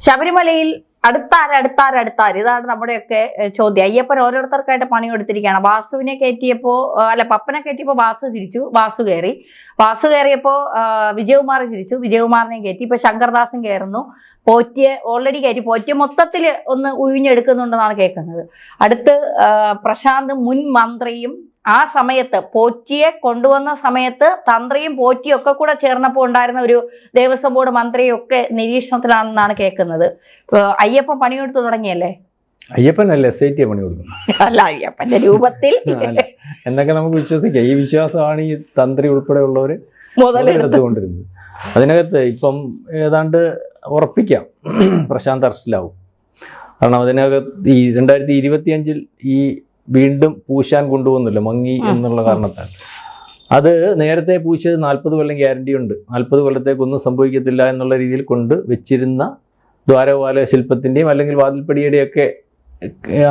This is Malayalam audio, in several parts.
ശബരിമലയിൽ അടുത്താര് ഇതാണ് നമ്മുടെയൊക്കെ ചോദ്യം. അയ്യപ്പൻ ഓരോരുത്തർക്കായിട്ട് പണി കൊടുത്തിരിക്കുകയാണ്. വാസുവിനെ കയറ്റിയപ്പോ പപ്പനെ കയറ്റിയപ്പോ വാസു കയറിയപ്പോ വിജയകുമാർ ചിരിച്ചു, വിജയകുമാറിനെ കയറ്റി. ഇപ്പൊ ശങ്കർദാസും കയറുന്നു. പോറ്റിയെ ഓൾറെഡി കയറ്റി. പോറ്റിയെ മൊത്തത്തിൽ ഒന്ന് ഉഴിഞ്ഞെടുക്കുന്നുണ്ടെന്നാണ് കേൾക്കുന്നത്. അടുത്ത് പ്രശാന്ത് മുൻ മന്ത്രിയും ആ സമയത്ത് പോറ്റിയെ കൊണ്ടുവന്ന സമയത്ത് തന്ത്രിയും പോറ്റിയും ഒക്കെ കൂടെ ചേർന്നപ്പോൾ ഉണ്ടായിരുന്ന ഒരു ദേവസ്വം ബോർഡ് മന്ത്രിയും ഒക്കെ നിരീക്ഷണത്തിലാണെന്നാണ് കേൾക്കുന്നത്. അയ്യപ്പൻ പണിയെടുത്ത് തുടങ്ങിയല്ലേ? അയ്യപ്പനല്ലേ SIT പണി കൊടുക്കുന്നു? അല്ല, അയ്യപ്പന്റെ രൂപത്തിൽ എന്നൊക്കെ നമുക്ക് വിശ്വസിക്കാം. ഈ വിശ്വാസമാണ് ഈ തന്ത്രി ഉൾപ്പെടെയുള്ളവർ മുതലെടുത്തുകൊണ്ടിരുന്നത്. അതിനകത്ത് ഇപ്പം ഏതാണ്ട് ഉറപ്പിക്കാം പ്രശാന്ത് അറസ്റ്റിലാവും. കാരണം അതിനകത്ത് ഈ 2025 ഈ വീണ്ടും പൂശാൻ കൊണ്ടുപോകുന്നില്ല മങ്ങി എന്നുള്ള കാരണത്താൽ. അത് നേരത്തെ പൂശിയത് 40 കൊല്ലം ഗ്യാരണ്ടി ഉണ്ട്, 40 കൊല്ലത്തേക്കൊന്നും സംഭവിക്കത്തില്ല എന്നുള്ള രീതിയിൽ കൊണ്ട് വെച്ചിരുന്ന ദ്വാരപാല ശില്പത്തിൻ്റെയും അല്ലെങ്കിൽ വാതിൽപ്പടിയുടെയും ഒക്കെ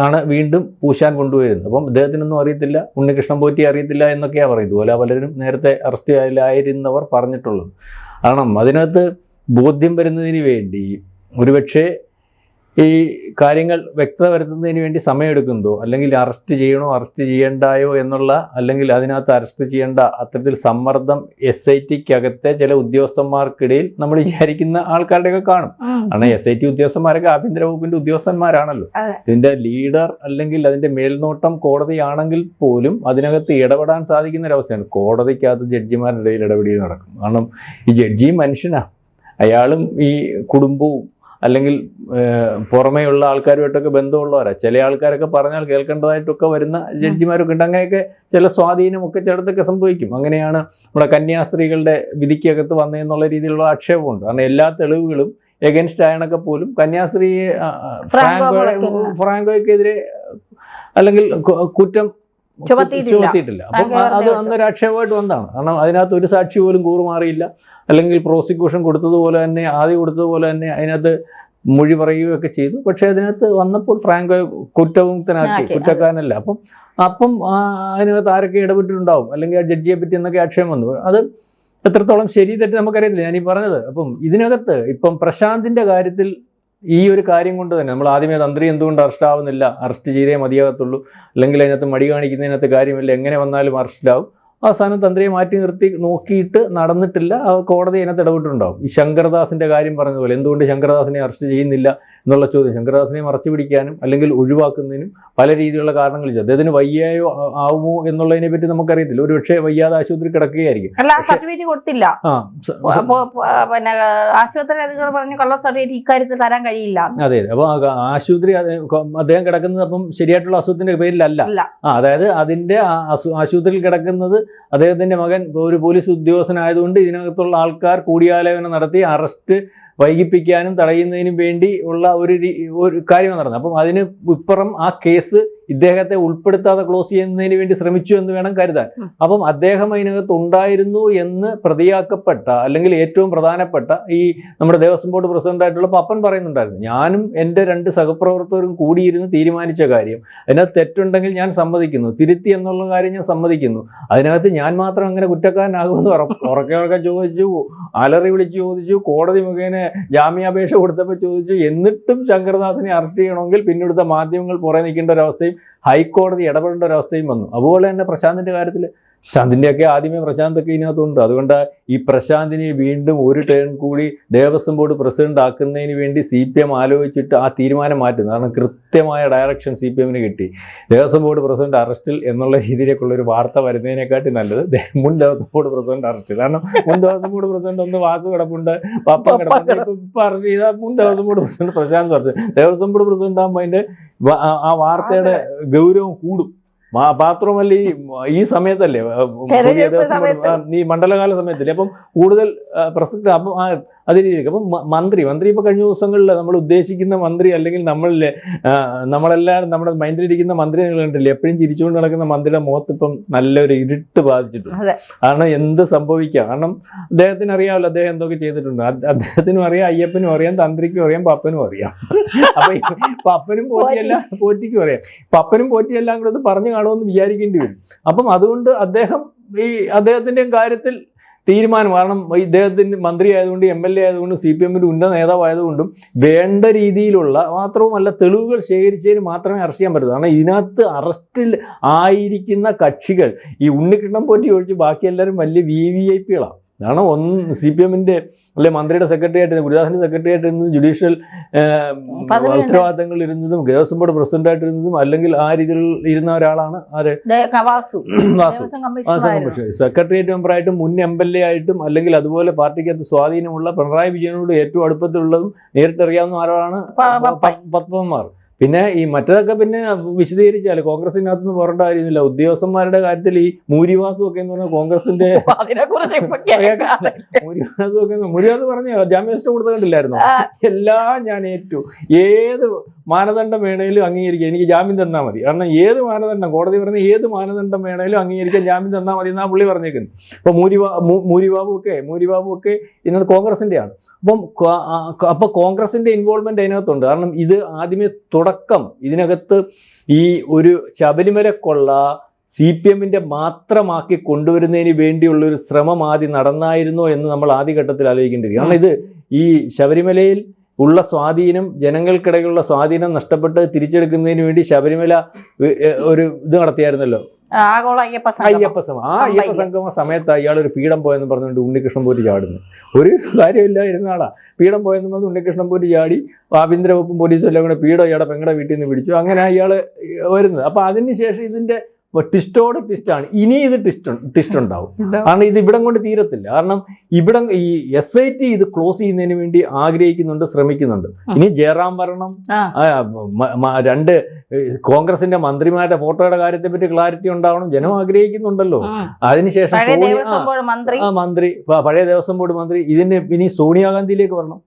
ആണ് വീണ്ടും പൂശാൻ കൊണ്ടുവരുന്നത്. അപ്പം അദ്ദേഹത്തിനൊന്നും അറിയത്തില്ല, ഉണ്ണികൃഷ്ണൻ പോറ്റി അറിയത്തില്ല എന്നൊക്കെയാണ് പറയുന്നത്. ഇതുപോലെ പലരും നേരത്തെ അറസ്റ്റിലായിരുന്നവർ പറഞ്ഞിട്ടുള്ളത്. കാരണം അതിനകത്ത് ബോധ്യം വരുന്നതിന് വേണ്ടി ഒരുപക്ഷെ ഈ കാര്യങ്ങൾ വ്യക്തത വരുത്തുന്നതിന് വേണ്ടി സമയമെടുക്കുന്നതോ, അല്ലെങ്കിൽ അറസ്റ്റ് ചെയ്യണോ അറസ്റ്റ് ചെയ്യണ്ടായോ എന്നുള്ള, അല്ലെങ്കിൽ അതിനകത്ത് അറസ്റ്റ് ചെയ്യേണ്ട അത്തരത്തിൽ സമ്മർദ്ദം SITക്കകത്തെ ചില ഉദ്യോഗസ്ഥന്മാർക്കിടയിൽ നമ്മൾ വിചാരിക്കുന്ന ആൾക്കാരുടെയൊക്കെ കാണും. കാരണം SIT ഉദ്യോഗസ്ഥന്മാരൊക്കെ ആഭ്യന്തര വകുപ്പിന്റെ ഉദ്യോഗസ്ഥന്മാരാണല്ലോ. ഇതിന്റെ ലീഡർ അല്ലെങ്കിൽ അതിന്റെ മേൽനോട്ടം കോടതിയാണെങ്കിൽ പോലും അതിനകത്ത് ഇടപെടാൻ സാധിക്കുന്ന ഒരവസ്ഥയാണ്. കോടതിക്കകത്ത് ജഡ്ജിമാരുടെ ഇടയിൽ ഇടപെടി നടക്കും. കാരണം ഈ ജഡ്ജിയും മനുഷ്യനാണ്, അയാളും ഈ കുടുംബവും അല്ലെങ്കിൽ പുറമേയുള്ള ആൾക്കാരുമായിട്ടൊക്കെ ബന്ധമുള്ളവരാണ്. ചില ആൾക്കാരൊക്കെ പറഞ്ഞാൽ കേൾക്കേണ്ടതായിട്ടൊക്കെ വരുന്ന ജഡ്ജിമാരൊക്കെ ഉണ്ട്. അങ്ങനെയൊക്കെ ചില സ്വാധീനമൊക്കെ ചിലതൊക്കെ സംഭവിക്കും. അങ്ങനെയാണ് നമ്മുടെ കന്യാസ്ത്രീകളുടെ വിധിക്കകത്ത് വന്നതെന്നുള്ള രീതിയിലുള്ള ആക്ഷേപമുണ്ട്. കാരണം എല്ലാ തെളിവുകളും എഗൻസ്റ്റ് ആയണൊക്കെ പോലും കന്യാസ്ത്രീയെ ഫ്രാങ്കോയ്ക്കെതിരെ അല്ലെങ്കിൽ കുറ്റം ചുമത്തിയിട്ടില്ല. അപ്പം അത് അന്നൊരു ആക്ഷേപമായിട്ട് വന്നതാണ്. കാരണം അതിനകത്ത് ഒരു സാക്ഷി പോലും കൂറുമാറിയില്ല. അല്ലെങ്കിൽ പ്രോസിക്യൂഷൻ കൊടുത്തതുപോലെ തന്നെ, ആദ്യം കൊടുത്തതുപോലെ തന്നെ അതിനകത്ത് മൊഴി പറയുകയൊക്കെ ചെയ്തു. പക്ഷെ അതിനകത്ത് വന്നപ്പോൾ ഫ്രാങ്കോ കുറ്റവിമുക്തനാക്കി, കുറ്റക്കാരനല്ല. അപ്പം അതിനകത്ത് ആരൊക്കെ ഇടപെട്ടിട്ടുണ്ടാവും, അല്ലെങ്കിൽ ആ ജഡ്ജിയെ പറ്റി എന്നൊക്കെ ആക്ഷേപം വന്നു. അത് എത്രത്തോളം ശരി തെറ്റ് നമുക്കറിയത്തില്ല, ഞാനീ പറഞ്ഞത്. അപ്പം ഇതിനകത്ത് ഇപ്പം പ്രശാന്തിന്റെ കാര്യത്തിൽ ഈ ഒരു കാര്യം കൊണ്ട് തന്നെ നമ്മൾ ആദ്യമേ തന്ത്രി എന്തുകൊണ്ട് അറസ്റ്റ് ആവുന്നില്ല, അറസ്റ്റ് ചെയ്തേ മതിയാകത്തുള്ളൂ, അല്ലെങ്കിൽ അതിനകത്ത് മടി കാണിക്കുന്നതിനകത്ത് കാര്യമില്ല, എങ്ങനെ വന്നാലും അറസ്റ്റിലാവും. അവസാനം തന്ത്രിയെ മാറ്റി നിർത്തി നോക്കിയിട്ട് നടന്നിട്ടില്ല, കോടതി അതിനകത്ത് ഇടപെട്ടിട്ടുണ്ടാവും. ഈ ശങ്കർദാസിന്റെ കാര്യം പറഞ്ഞതുപോലെ എന്തുകൊണ്ട് ശങ്കർദാസിനെ അറസ്റ്റ് ചെയ്യുന്നില്ല എന്നുള്ള ചോദ്യം, ശങ്കർദാസിനെ മറച്ചു പിടിക്കാനും അല്ലെങ്കിൽ ഒഴിവാക്കുന്നതിനും പല രീതിയിലുള്ള കാരണങ്ങൾ ചെയ്തു. അദ്ദേഹത്തിന് വയ്യായോ ആവുമോ എന്നുള്ളതിനെ പറ്റി നമുക്കറിയത്തില്ല. ഒരു പക്ഷേ വയ്യാതെ ആശുപത്രി കിടക്കുകയായിരിക്കും. കൊടുത്തില്ല, പിന്നെ ആശുപത്രി അധികൃതർ പറഞ്ഞു കള്ള സർട്ടിഫിക്കറ്റ് ഇക്കാര്യത്തിൽ തരാൻ കഴിയില്ല. അതെ, അപ്പൊ ആശുപത്രി അദ്ദേഹം കിടക്കുന്നത് അപ്പം ശരിയായിട്ടുള്ള അസുഖത്തിന്റെ പേരിലല്ല. അതായത് അതിന്റെ ആശുപത്രിയിൽ കിടക്കുന്നത് അദ്ദേഹത്തിന്റെ മകൻ ഒരു പോലീസ് ഉദ്യോഗസ്ഥനായതുകൊണ്ട് ഇതിനകത്തുള്ള ആൾക്കാർ കൂടിയാലോചന നടത്തി അറസ്റ്റ് വൈകിപ്പിക്കാനും തടയുന്നതിനും വേണ്ടി ഉള്ള ഒരു കാര്യമാണ് നടന്നത്. അപ്പം അതിന് ഇപ്പുറം ആ കേസ് ഇദ്ദേഹത്തെ ഉൾപ്പെടുത്താതെ ക്ലോസ് ചെയ്യുന്നതിന് വേണ്ടി ശ്രമിച്ചു എന്ന് വേണം കരുതാൻ. അപ്പം അദ്ദേഹം അതിനകത്ത് ഉണ്ടായിരുന്നു എന്ന് പ്രതിയാക്കപ്പെട്ട, അല്ലെങ്കിൽ ഏറ്റവും പ്രധാനപ്പെട്ട ഈ നമ്മുടെ ദേവസ്വം ബോർഡ് പ്രസിഡന്റായിട്ടുള്ള പപ്പൻ പറയുന്നുണ്ടായിരുന്നു, ഞാനും എൻ്റെ 2 സഹപ്രവർത്തകരും കൂടിയിരുന്ന് തീരുമാനിച്ച കാര്യം, അതിനകത്ത് തെറ്റുണ്ടെങ്കിൽ ഞാൻ സമ്മതിക്കുന്നു, തിരുത്തി എന്നുള്ള കാര്യം ഞാൻ സമ്മതിക്കുന്നു, അതിനകത്ത് ഞാൻ മാത്രം അങ്ങനെ കുറ്റക്കാരനാകുമെന്ന് ഉറക്കെ ചോദിച്ചു, അലറി വിളിച്ച് ചോദിച്ചു, കോടതി മുഖേന ജാമ്യാപേക്ഷ കൊടുത്തപ്പോൾ ചോദിച്ചു. എന്നിട്ടും ശങ്കർദാസിനെ അറസ്റ്റ് ചെയ്യണമെങ്കിൽ പിന്നീടുത്ത മാധ്യമങ്ങൾ പുറകെ നിൽക്കേണ്ട ഒരവസ്ഥയും ഹൈക്കോടതി ഇടപെടേണ്ട ഒരവസ്ഥയും വന്നു. അതുപോലെ തന്നെ പ്രശാന്തിന്റെ കാര്യത്തിൽ, പ്രശാന്തിൻ്റെയൊക്കെ ആദ്യമേ പ്രശാന്തൊക്കെ ഇതിനകത്തുണ്ട്. അതുകൊണ്ട് ഈ പ്രശാന്തിനെ വീണ്ടും ഒരു ടേൺ കൂടി ദേവസ്വം ബോർഡ് പ്രസിഡന്റ് ആക്കുന്നതിന് വേണ്ടി CPM ആലോചിച്ചിട്ട് ആ തീരുമാനം മാറ്റുന്നു. കാരണം കൃത്യമായ ഡയറക്ഷൻ CPMന് കിട്ടി. ദേവസ്വം ബോർഡ് പ്രസിഡന്റ് അറസ്റ്റിൽ എന്നുള്ള രീതിയിലേക്കുള്ള ഒരു വാർത്ത വരുന്നതിനെക്കാട്ടി നല്ലത് മുൻ ദേവസ്വം ബോർഡ് പ്രസിഡന്റ് അറസ്റ്റിൽ. കാരണം മുൻ ദേവസ്വം ബോർഡ് പ്രസിഡന്റ് ഒന്ന് വാസു കിടപ്പുണ്ട്, പപ്പ കിടപ്പുണ്ട്, ഇപ്പൊ അറസ്റ്റ് ചെയ്ത മുൻ Devaswom board president Prashant arrest. Devaswom board president ആകുമ്പോൾ അതിന്റെ ആ വാർത്തയുടെ ഗൗരവം കൂടും. മാത്രമല്ല ഈ സമയത്തല്ലേ, ഈ മണ്ഡലകാല സമയത്തല്ലേ, അപ്പം കൂടുതൽ പ്രസക്തി. അപ്പം അതേ രീതിക്ക് അപ്പം മന്ത്രി ഇപ്പൊ കഴിഞ്ഞ ദിവസങ്ങളിൽ നമ്മൾ ഉദ്ദേശിക്കുന്ന മന്ത്രി, അല്ലെങ്കിൽ നമ്മളെല്ലാം നമ്മുടെ മൈൻഡിലിരിക്കുന്ന മന്ത്രി നിങ്ങൾ കണ്ടില്ലേ, എപ്പോഴും ചിരിച്ചുകൊണ്ട് നടക്കുന്ന മന്ത്രിയുടെ മുഖത്ത് ഇപ്പം നല്ലൊരു ഇരുട്ട് ബാധിച്ചിട്ടുണ്ട്. കാരണം എന്ത് സംഭവിക്കാം. കാരണം അദ്ദേഹത്തിന് അറിയാമല്ലോ അദ്ദേഹം എന്തൊക്കെ ചെയ്തിട്ടുണ്ട്. അദ്ദേഹത്തിനും അറിയാം, അയ്യപ്പനും അറിയാം, തന്ത്രിക്കും അറിയാം, പപ്പനും അറിയാം. അപ്പൊ പപ്പനും പോറ്റിക്കും അറിയാം. പപ്പനും പോറ്റിയെല്ലാം കൂടെ പറഞ്ഞു കാണുമെന്ന് വിചാരിക്കേണ്ടി വരും. അപ്പം അതുകൊണ്ട് അദ്ദേഹത്തിന്റെ കാര്യത്തിൽ തീരുമാനം. കാരണം ഇദ്ദേഹത്തിന് മന്ത്രി ആയതുകൊണ്ട് MLA ആയതുകൊണ്ടും CPM-ന്റെ ഉന്നത നേതാവായതുകൊണ്ടും വേണ്ട രീതിയിലുള്ള മാത്രവുമല്ല തെളിവുകൾ ശേഖരിച്ചതിന് മാത്രമേ അറസ്റ്റ് ചെയ്യാൻ പറ്റൂ. കാരണം ഇതിനകത്ത് അറസ്റ്റിൽ ആയിരിക്കുന്ന കക്ഷികൾ ഈ ഉണ്ണികൃഷ്ണൻ പോറ്റി ഒഴിച്ച് ബാക്കി എല്ലാവരും വലിയ VVIP-കളാണ്. കാരണം CPM-ന്റെ അല്ലെ മന്ത്രിയുടെ സെക്രട്ടറി ആയിട്ട് ഗുരുദാസിന്റെ സെക്രട്ടറി ആയിട്ടിരുന്നതും ജുഡീഷ്യൽ ഉത്തരവാദിത്തങ്ങളിൽ ഇരുന്നതും ദേവസ്വം ബോർഡ് പ്രസിഡന്റ് ആയിട്ടിരുന്നതും അല്ലെങ്കിൽ ആ രീതിയിൽ ഇരുന്ന ഒരാളാണ് ആര് വാസു സെക്രട്ടേറിയറ്റ് മെമ്പറായിട്ടും മുൻ MLA ആയിട്ടും അല്ലെങ്കിൽ അതുപോലെ പാർട്ടിക്കകത്ത് സ്വാധീനമുള്ള പിണറായി വിജയനോട് ഏറ്റവും അടുപ്പത്തിലുള്ളതും നേരിട്ടറിയാവുന്ന ആരാണ് പത്മകുമാർ. പിന്നെ ഈ മറ്റതൊക്കെ പിന്നെ വിശദീകരിച്ചാൽ കോൺഗ്രസിനകത്ത് നിന്ന് പോരേണ്ട കാര്യമില്ല. ഉദ്യോഗസ്ഥന്മാരുടെ കാര്യത്തിൽ ഈ മൂരിവാസം ഒക്കെ എന്ന് പറഞ്ഞാൽ കോൺഗ്രസിന്റെ മൂരിവാസ് പറഞ്ഞ ജാമ്യാഷ്ട കൊടുത്തിട്ടില്ലായിരുന്നു. എല്ലാം ഞാൻ ഏറ്റു, ഏത് മാനദണ്ഡം വേണേലും അംഗീകരിക്കുക, എനിക്ക് ജാമ്യം തന്നാൽ മതി. കാരണം ഏത് മാനദണ്ഡം കോടതി പറഞ്ഞ ഏത് മാനദണ്ഡം വേണേലും അംഗീകരിക്കാൻ ജാമ്യം തന്നാൽ മതി എന്നാ പുള്ളി പറഞ്ഞേക്കുന്നത്. ഇപ്പൊ മൂരിബാബു ഒക്കെ ഇതിനകത്ത് കോൺഗ്രസിന്റെയാണ്. അപ്പൊ കോൺഗ്രസിന്റെ ഇൻവോൾവ്മെന്റ് അതിനകത്തുണ്ട്. കാരണം ഇത് ആദ്യമേ തുടക്കം ഇതിനകത്ത് ഈ ഒരു ശബരിമല കൊള്ള CPM-ന്റെ മാത്രമാക്കി കൊണ്ടുവരുന്നതിന് വേണ്ടിയുള്ള ഒരു ശ്രമം ആദ്യം നടന്നായിരുന്നോ എന്ന് നമ്മൾ ആദ്യഘട്ടത്തിൽ ആലോചിക്കേണ്ടിയിരിക്കും. കാരണം ഇത് ഈ ശബരിമലയിൽ ഉള്ള സ്വാധീനം, ജനങ്ങൾക്കിടയിലുള്ള സ്വാധീനം നഷ്ടപ്പെട്ട് തിരിച്ചെടുക്കുന്നതിന് വേണ്ടി ശബരിമല ഒരു ഇത് നടത്തിയായിരുന്നല്ലോ, അയ്യപ്പ സംഗമ സമയത്ത് ഇയാളൊരു പീഠം പോയെന്ന് പറഞ്ഞുകൊണ്ട് ഉണ്ണികൃഷ്ണൻ പോറ്റി ചാടുന്നു. ഒരു കാര്യമില്ല ഇരുന്ന ആളാ പീഠം പോയെന്ന് പറഞ്ഞ് ഉണ്ണികൃഷ്ണൻ പോറ്റി ചാടി ആഭ്യന്തര വകുപ്പും പോലീസും എല്ലാം കൂടെ പീഠം ഇയാളെ പെങ്ങളുടെ വീട്ടിൽ നിന്ന് പിടിച്ചു. അങ്ങനെ ഇയാൾ വരുന്നത്. അപ്പൊ അതിനുശേഷം ഇതിന്റെ ട്വിസ്റ്റോട് ട്വിസ്റ്റാണ്. ഇനി ഇത് ട്വിസ്റ്റ് ഉണ്ടാവും. കാരണം ഇത് ഇവിടം കൊണ്ട് തീരത്തില്ല. കാരണം ഇവിടം ഈ SIT ഇത് ക്ലോസ് ചെയ്യുന്നതിന് വേണ്ടി ആഗ്രഹിക്കുന്നുണ്ട്, ശ്രമിക്കുന്നുണ്ട്. ഇനി ജയറാം ഭരണം, രണ്ട് കോൺഗ്രസിന്റെ മന്ത്രിമാരുടെ ഫോട്ടോയുടെ കാര്യത്തെ പറ്റി ക്ലാരിറ്റി ഉണ്ടാവണം, ജനം ആഗ്രഹിക്കുന്നുണ്ടല്ലോ. അതിനുശേഷം മന്ത്രി പഴയ ദേവസ്വം ബോർഡ് മന്ത്രി ഇതിന് ഇനി സോണിയാഗാന്ധിയിലേക്ക് വരണം,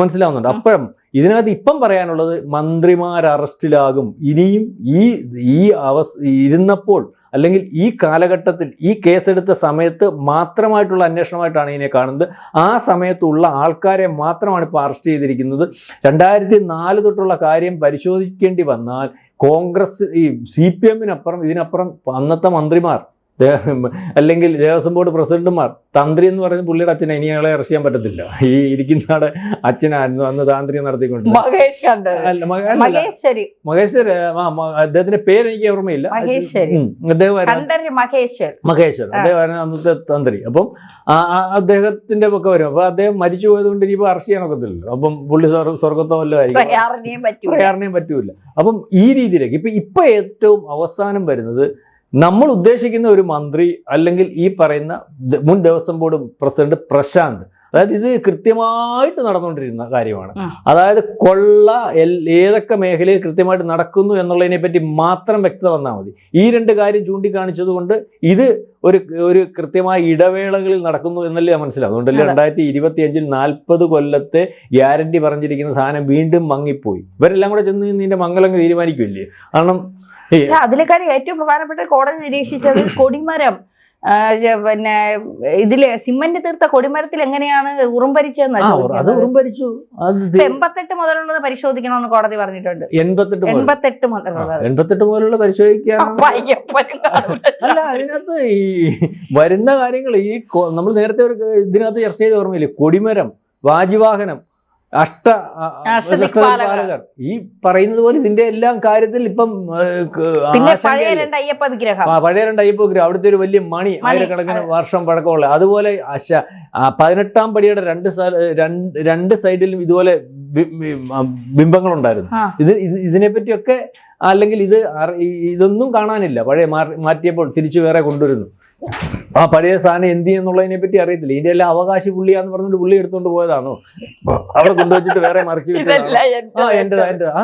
മനസ്സിലാവുന്നുണ്ട്. അപ്പോഴും ഇതിനകത്ത് ഇപ്പം പറയാനുള്ളത് മന്ത്രിമാർ അറസ്റ്റിലാകും. ഇനിയും ഇരുന്നപ്പോൾ അല്ലെങ്കിൽ ഈ കാലഘട്ടത്തിൽ ഈ കേസെടുത്ത സമയത്ത് മാത്രമായിട്ടുള്ള അന്വേഷണമായിട്ടാണ് ഇതിനെ കാണുന്നത്. ആ സമയത്തുള്ള ആൾക്കാരെ മാത്രമാണ് ഇപ്പോൾ അറസ്റ്റ് ചെയ്തിരിക്കുന്നത്. 2004 തൊട്ടുള്ള കാര്യം പരിശോധിക്കേണ്ടി വന്നാൽ കോൺഗ്രസ് ഈ CPM-നപ്പുറം ഇതിനപ്പുറം അന്നത്തെ മന്ത്രിമാർ അല്ലെങ്കിൽ ദേവസ്വം ബോർഡ് പ്രസിഡന്റുമാർ, തന്ത്രി എന്ന് പറയുന്ന പുള്ളിയുടെ അച്ഛനെ ഇനി അയാളെ അറസ്റ്റ് ചെയ്യാൻ പറ്റത്തില്ല. ഈ ഇരിക്കുന്നയാളെ അച്ഛനായിരുന്നു അന്ന് താന്ത്രികം നടത്തിക്കൊണ്ട് മഹേശ്വർ, അദ്ദേഹത്തിന്റെ പേര് എനിക്ക് ഓർമ്മയില്ല. മഹേശ്വർ അദ്ദേഹമായിരുന്നു അന്നത്തെ തന്ത്രി. അപ്പം അദ്ദേഹത്തിന്റെ ഒക്കെ വരും. അപ്പൊ അദ്ദേഹം മരിച്ചു പോയതുകൊണ്ട് ഇനിയിപ്പോ അറസ്റ്റ് ചെയ്യാനൊക്കത്തില്ലല്ലോ. അപ്പം പുള്ളി സ്വർഗത്തോ വല്ലതും ആയിരിക്കും, പ്രയാറിനെയും പറ്റൂല. അപ്പം ഈ രീതിയിലേക്ക് ഇപ്പൊ ഏറ്റവും അവസാനം വരുന്നത് നമ്മൾ ഉദ്ദേശിക്കുന്ന ഒരു മന്ത്രി അല്ലെങ്കിൽ ഈ പറയുന്ന മുൻ ദേവസ്വം ബോർഡ് പ്രസിഡന്റ് പ്രശാന്ത്, അതായത് ഇത് കൃത്യമായിട്ട് നടന്നുകൊണ്ടിരുന്ന കാര്യമാണ്. അതായത് കൊള്ള ഏതൊക്കെ മേഖലയിൽ കൃത്യമായിട്ട് നടക്കുന്നു എന്നുള്ളതിനെ പറ്റി മാത്രം വ്യക്തത വന്നാൽ മതി. ഈ രണ്ട് കാര്യം ചൂണ്ടിക്കാണിച്ചത് കൊണ്ട് ഇത് ഒരു കൃത്യമായ ഇടവേളകളിൽ നടക്കുന്നു എന്നല്ലേ മനസ്സിലാവും. അതുകൊണ്ടല്ലേ 2025 40 കൊല്ലത്തെ ഗ്യാരണ്ടി പറഞ്ഞിരിക്കുന്ന സാധനം വീണ്ടും മങ്ങിപ്പോയി. ഇവരെല്ലാം കൂടെ ചെന്ന് ഇതിന്റെ മംഗലങ്ങ് തീരുമാനിക്കില്ലേ. കാരണം അതിലേക്കാൾ ഏറ്റവും പ്രധാനപ്പെട്ട കോടതി നിരീക്ഷിച്ചത് കൊടിമരം, പിന്നെ ഇതില് സിമന്റ് തീർത്ത കൊടിമരത്തിൽ എങ്ങനെയാണ് ഉറുമ്പരിച്ചതെന്ന്. അത് ഉറുമ്പരിച്ചു. 88 മുതലുള്ളത് പരിശോധിക്കണമെന്ന് കോടതി പറഞ്ഞിട്ടുണ്ട്. 88 മുതലുള്ള പരിശോധിക്കാൻ അല്ല, അതിനകത്ത് ഈ വരുന്ന കാര്യങ്ങൾ ഈ നമ്മൾ നേരത്തെ ഒരു ഇതിനകത്ത് ചർച്ച ചെയ്ത ഓർമ്മയില്ലേ, കൊടിമരം, വാജിവാഹനം, അഷ്ടദിക്പാലകർ, ഈ പറയുന്നത് പോലെ ഇതിന്റെ എല്ലാം കാര്യത്തിൽ ഇപ്പം പഴയ രണ്ട് അയ്യപ്പ വിഗ്രഹം, അവിടുത്തെ ഒരു വലിയ മണി, ആയിരക്കണക്കിന് വർഷം പഴക്കമുള്ള, അതുപോലെ 18-ാം പടിയുടെ രണ്ട് സൈഡിലും ഇതുപോലെ ബിംബങ്ങളുണ്ടായിരുന്നു. ഇതിനെപ്പറ്റിയൊക്കെ അല്ലെങ്കിൽ ഇതൊന്നും കാണാനില്ല. പഴയ മാറ്റിയപ്പോൾ തിരിച്ചു വേറെ കൊണ്ടുവരുന്നു. ആ പഴയ സാധനം എന്ത് എന്നുള്ളതിനെ പറ്റി അറിയത്തില്ല. ഇതിന്റെ എല്ലാം അവകാശി പുള്ളിയാന്ന് പറഞ്ഞിട്ട് പുള്ളി എടുത്തോണ്ട് പോയതാണോ, അവിടെ കൊണ്ടുവച്ചിട്ട് വേറെ മറിച്ച് എന്റെ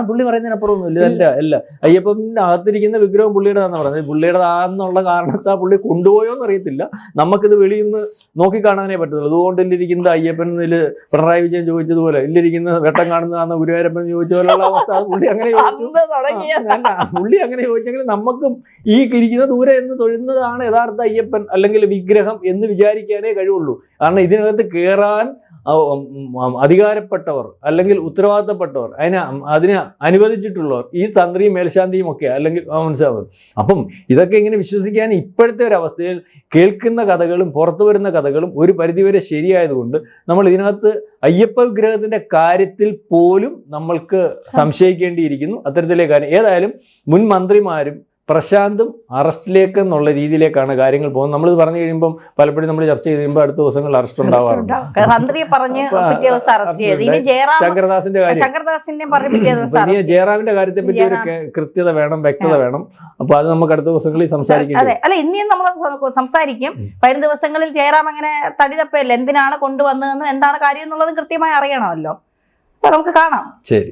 പുള്ളി പറയുന്നതിനപ്പുറമൊന്നുമില്ല, ഇതെന്റെ അല്ല. അയ്യപ്പന്റെ അകത്തിരിക്കുന്ന വിഗ്രഹം പുള്ളിയുടെതാന്ന് പറഞ്ഞത്. പുള്ളിയുടെതാന്നുള്ള കാരണത്താ പുള്ളി കൊണ്ടുപോയോന്ന് അറിയത്തില്ല. നമുക്കിത് വെളിയിൽ നിന്ന് നോക്കി കാണാനേ പറ്റത്തുള്ളൂ. അതുകൊണ്ട് ഇല്ലിരിക്കുന്ന അയ്യപ്പൻ പിണറായി വിജയൻ ചോദിച്ചതുപോലെ, ഇല്ലിരിക്കുന്ന വെട്ടം കാണുന്നതാന്ന് ഗുരുവായൂരപ്പൻ ചോദിച്ച പോലെയുള്ള അവസ്ഥ പുള്ളി അങ്ങനെ ചോദിച്ചെങ്കിൽ നമുക്കും ഈ ഇരിക്കുന്ന ദൂരെ എന്ന് തൊഴുന്നതാണ് യഥാർത്ഥ അയ്യപ്പൻ അല്ലെങ്കിൽ വിഗ്രഹം എന്ന് വിചാരിക്കാനേ കഴിവുള്ളൂ. കാരണം ഇതിനകത്ത് കയറാൻ അധികാരപ്പെട്ടവർ അല്ലെങ്കിൽ ഉത്തരവാദിത്തപ്പെട്ടവർ അതിനെ അനുവദിച്ചിട്ടുള്ളവർ ഈ തന്ത്രിയും മേൽശാന്തിയും ഒക്കെ അല്ലെങ്കിൽ മനസ്സിലാവും. അപ്പം ഇതൊക്കെ ഇങ്ങനെ വിശ്വസിക്കാൻ ഇപ്പോഴത്തെ ഒരു അവസ്ഥയിൽ കേൾക്കുന്ന കഥകളും പുറത്തു വരുന്ന കഥകളും ഒരു പരിധിവരെ ശരിയായതുകൊണ്ട് നമ്മൾ ഇതിനകത്ത് അയ്യപ്പ വിഗ്രഹത്തിന്റെ കാര്യത്തിൽ പോലും നമ്മൾക്ക് സംശയിക്കേണ്ടിയിരിക്കുന്നു. അത്തരത്തിലെ കാര്യം ഏതായാലും മുൻ മന്ത്രിമാരും പ്രശാന്തും അറസ്റ്റിലേക്ക് എന്നുള്ള രീതിയിലേക്കാണ് കാര്യങ്ങൾ പോകുന്നത്. നമ്മളിത് പറഞ്ഞു കഴിയുമ്പോൾ പലപ്പോഴും നമ്മൾ ചർച്ച ചെയ്ത് കഴിയുമ്പോൾ അടുത്ത ദിവസങ്ങളിൽ അറസ്റ്റ് ഉണ്ടാവാറുണ്ട്. ശങ്കർദാസിന്റെ കാര്യം ജയറാമിന്റെ കാര്യത്തെ പറ്റി ഒരു കൃത്യത വേണം, വ്യക്തത വേണം. അപ്പൊ അത് നമുക്ക് അടുത്ത ദിവസങ്ങളിൽ സംസാരിക്കാം. അല്ല ഇനിയും നമ്മൾ സംസാരിക്കും. വരും ദിവസങ്ങളിൽ ജയറാം അങ്ങനെ തടി തപ്പയല്ല, എന്തിനാണ് കൊണ്ടുവന്നതെന്നും എന്താണ് കാര്യം എന്നുള്ളതും കൃത്യമായി അറിയണമല്ലോ. അപ്പൊ നമുക്ക് കാണാം. ശരി.